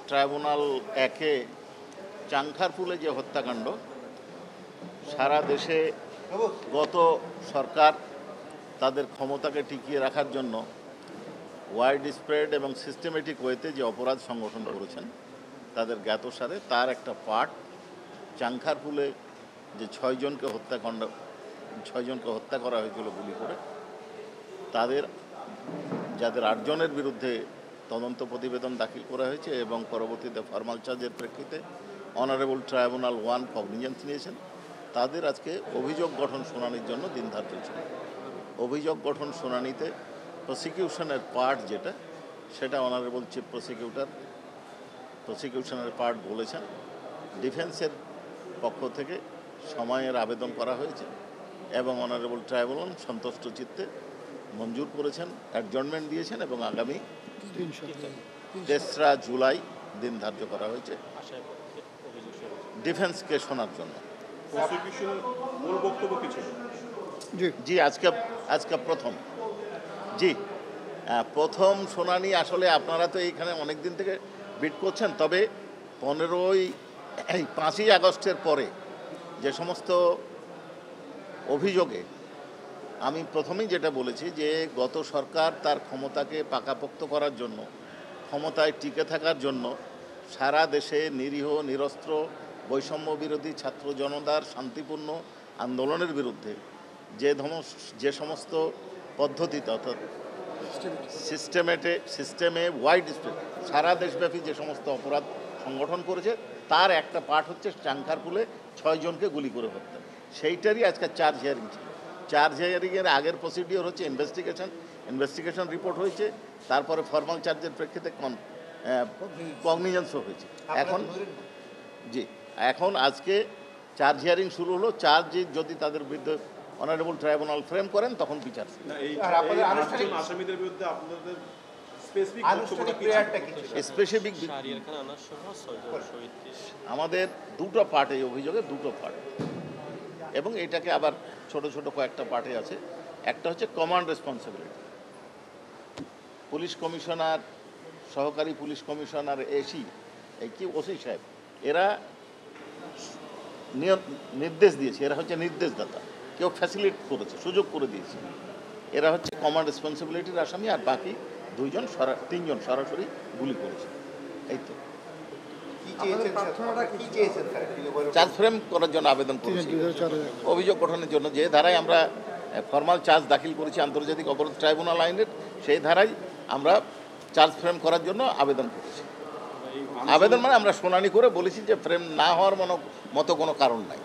Tribunal একে চাংখারপুলে যে হত্যাকাণ্ড, সারা দেশে গত সরকার তাদের ক্ষমতাকে টিকিয়ে রাখার জন্য ওয়াইড স্প্রেড এবং সিস্টেমেটিক ওয়েতে যে অপরাধ সংগঠন করেছেন তাদের জ্ঞাতসারে তার একটা পার্ট চাংখারপুলে যে ছয়জনকে হত্যা করা হয়েছিল গুলি করে, যাদের 8 জনের বিরুদ্ধে তদন্ত প্রতিবেদন দাখিল করা হয়েছে এবং পরবর্তীতে ফরমাল চার্জের প্রেক্ষিতে অনারেবল ট্রাইব্যুনাল 1 কগনিজেন্স নিয়েছেন। তাদের আজকে অভিযোগ গঠন শুনানির জন্য দিন ধার্য ছিল। অভিযোগ গঠন শুনানিতে প্রসিকিউশনের পার্ট যেটা, সেটা অনারেবল চিফ প্রসিকিউশনের পার্ট বলেছেন ডিফেন্সের পক্ষ থেকে সময়ের আবেদন করা হয়েছে এবং অনারেবল ট্রাইব্যুনাল সন্তুষ্ট চিত্তে মঞ্জুর করেছেন, অ্যাডজর্নমেন্ট দিয়েছেন এবং আগামী 3রা জুলাই দিন ধার্য করা হয়েছে ডিফেন্সকে শোনার জন্য। জি আজকে প্রথম শুনানি। আসলে আপনারা তো এইখানে অনেক দিন থেকে বিট করছেন, তবে 5ই আগস্টের পরে যে সমস্ত অভিযোগে আমি প্রথমেই যেটা বলেছি যে গত সরকার তার ক্ষমতাকে পাকাপোক্ত করার জন্য, ক্ষমতায় টিকে থাকার জন্য সারা দেশে নিরীহ নিরস্ত্র বৈষম্য বিরোধী ছাত্র জনতার শান্তিপূর্ণ আন্দোলনের বিরুদ্ধে যে সমস্ত পদ্ধতিতে অর্থাৎ সিস্টেমে ওয়াইড স্প্রেড সারা দেশব্যাপী যে সমস্ত অপরাধ সংগঠন করেছে তার একটা পার্ট হচ্ছে চাংখারপুলে 6 জনকে গুলি করে হত্যা। সেইটারই আজকে চার্জ হিয়ারিং ছিল। চার্জ হিয়ারিংয়ের আগের প্রসিডিওর হচ্ছে ইনভেস্টিগেশন রিপোর্ট হয়েছে, তারপরে ফর্মাল চার্জের প্রেক্ষিতে কগনিজেন্সও হয়েছে। এখন আজকে চার্জ হিয়ারিং শুরু হলো। চার্জ যদি তাদের বিরুদ্ধে অনারেবল ট্রাইব্যুনাল ফ্রেম করেন তখন বিচার। স্পেসিফিক আমাদের 2টো পার্ট, এই অভিযোগে 2টো পার্ট এবং এটাকে আবার ছোট ছোট কয়েকটা পার্টে আছে। একটা হচ্ছে কমান্ড রেসপন্সিবিলিটি। পুলিশ কমিশনার, সহকারী পুলিশ কমিশনার, ওসি সাহেব এরা নির্দেশ দিয়েছে, এরা হচ্ছে নির্দেশদাতা। কেউ ফ্যাসিলিট করেছে, সুযোগ করে দিয়েছে। এরা হচ্ছে কমান্ড রেসপন্সিবিলিটির আসামি, আর বাকি 3জন সরাসরি গুলি করেছে। এই তো চার্জ ফ্রেম করার জন্য আবেদন করেছি, অভিযোগ গঠনের জন্য। যে ধারায় আমরা ফর্মাল চার্জ দাখিল করেছি আন্তর্জাতিক অপরাধ ট্রাইব্যুনাল আইনের, সেই ধারায় আমরা চার্জ ফ্রেম করার জন্য আবেদন করেছি। আবেদন মানে আমরা শুনানি করে বলেছি যে ফ্রেম না হওয়ার মতো কোনো কারণ নাই।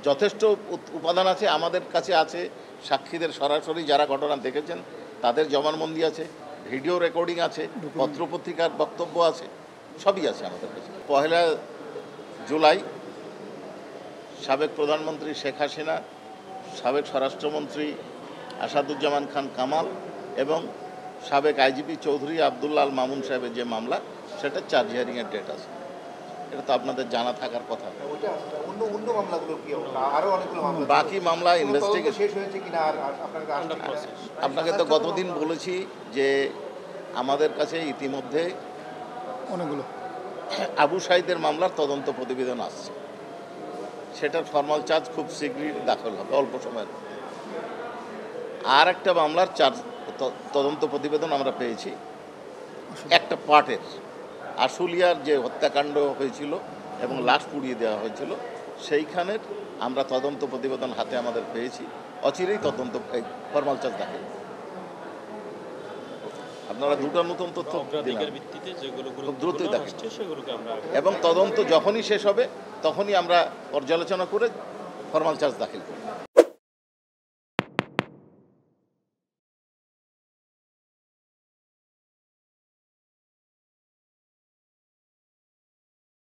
যথেষ্ট উপাদান আছে, আমাদের কাছে আছে সাক্ষীদের সরাসরি যারা ঘটনা দেখেছেন তাদের জবানবন্দি আছে, ভিডিও রেকর্ডিং আছে, পত্রপত্রিকার বক্তব্য আছে, সবই আছে আমাদের কাছে। 1 জুলাই সাবেক প্রধানমন্ত্রী শেখ হাসিনা, সাবেক স্বরাষ্ট্রমন্ত্রী আসাদুজ্জামান খান কামাল এবং সাবেক আইজিপি চৌধুরী আবদুল্লাহ আল মামুন সাহেবের যে মামলা, সেটা চার্জ হিয়ারিংয়ের ডেট আছে। এটা তো আপনাদের জানা থাকার কথা। বাকি মামলা ইনভেস্টিগেশন আপনাকে তো গতদিন বলেছি যে আমাদের কাছে ইতিমধ্যে অনেকগুলো আবু সাইদের মামলার তদন্ত প্রতিবেদন আসছে। সেটার ফর্মাল চার্জ খুব শীঘ্রই দাখিল হবে, অল্প সময়ের। আর একটা মামলার তদন্ত প্রতিবেদন আমরা পেয়েছি একটা পার্টের, আশুলিয়ার যে হত্যাকাণ্ড হয়েছিল এবং লাশ পুড়িয়ে দেওয়া হয়েছিল, সেইখানের আমরা তদন্ত প্রতিবেদন হাতে আমাদের পেয়েছি। অচিরেই ফর্মাল চার্জ দাখিল। আপনারা 2টা নতুন তথ্য খুব দ্রুতই দেখেন এবং তদন্ত যখনই শেষ হবে তখনই আমরা পর্যালোচনা করে ফর্মাল চার্জ দাখিল করব।